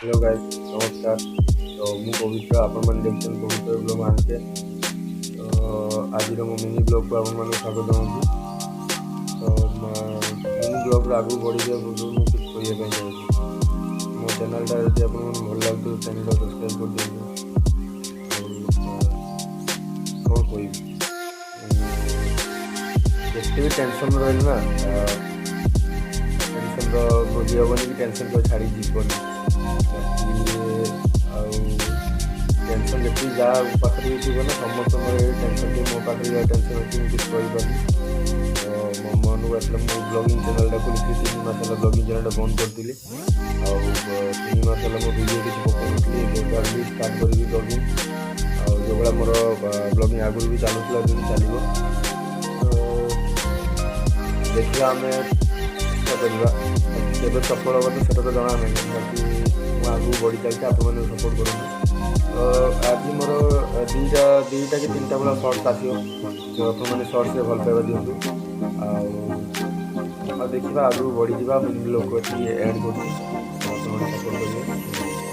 Hello guys, नमस्कार। तो ମୁଁ ପବିତ୍ର, ଆପଣମାନେ ଦେଖୁଛନ୍ତି ପବିତ୍ର ବ୍ଲଗ୍ ମାନକେ। ତ ଆଜିର ମୋ ମିନି ବ୍ଲଗ୍କୁ ଆପଣମାନଙ୍କୁ ସ୍ୱାଗତ ଜଣାଉଛି। ତ ମିନି ବ୍ଲଗ୍ରୁ ଆଗକୁ ବଢ଼ିଯିବା ପୂର୍ବରୁ ମୁଁ କିଛି କହିବା ପାଇଁ ଚାହୁଁଛି। ମୋ ଚ୍ୟାନେଲ୍ଟା ଯଦି ଆପଣମାନଙ୍କୁ ଭଲ ଲାଗୁଥିବ ଚ୍ୟାନେଲ୍ଟା ସବସ୍କ୍ରାଇବ୍ କରିଦିଅନ୍ତୁ। ଆଉ କ'ଣ କହିବି, ଯେତେ ବି ଟେନସନ୍ ରହିଲେ ନା ଟେନସନ୍ର ଭୋଜି ହେବନି କି ଟେନସନ୍ କେବେ ଛାଡ଼ି ଯିବନି। ଆଉ ଟେନସନ୍ ଯେତିକି ଯାହା ପାଖରେ ବି ଥିବ ନା ସମସ୍ତଙ୍କର ଏଇ ଟେନସନ୍ ଥିବ। ମୋ ପାଖରେ ଯାହା ଟେନସନ୍ ଅଛି ମୁଁ କିଛି କହିପାରୁନି। ତ ମୋ ମନକୁ ଆସିଲା, ମୁଁ ବ୍ଲଗିଂ ଚ୍ୟାନେଲ୍ଟା ଖୋଲିଥିଲି। 3 ମାସ ହେଲା ବ୍ଲଗିଂ ଚ୍ୟାନେଲ୍ଟା ବନ୍ଦ କରିଥିଲି। ଆଉ 3 ମାସ ହେଲା ମୋ ଭିଡ଼ିଓ କିଛି ପକାଉନଥିଲି। ଏବେ ଭାବିଲି ଷ୍ଟାର୍ଟ କରିବି ବ୍ଲଗିଂ। ଆଉ ଯେଉଁଭଳିଆ ମୋର ବ୍ଲଗିଂ ଆଗରୁ ବି ଚାଲୁଥିଲା, ଏବେ ବି ଚାଲିବ। ତ ଦେଖିବା ଆମେ ଚେଷ୍ଟା କରିବା। କେବେ ସଫଳ ହେବ ତ ସେଟା ତ ଜଣା ନାହିଁ, ବାକି ମୁଁ ଆଗକୁ ବଢ଼ି ଚାଲିଛି, ଆପଣମାନେ ସପୋର୍ଟ କରନ୍ତୁ। ତ ଆଜି ମୋର ଦୁଇଟା କି ତିନିଟା ଭଳିଆ ସର୍ଟସ୍ ଆସିବ। ତ ଆପଣମାନେ ସର୍ଟସ୍ରେ ଭଲ ପାଇବା ଦିଅନ୍ତୁ। ଆଉ ଦେଖିବା, ଆଗକୁ ବଢ଼ିଯିବା। ମିନି ବ୍ଲଗ୍କୁ ଏତିକି ଏଣ୍ଡ କରୁଛି। ଆପଣମାନେ ସପୋର୍ଟ କରିବେ।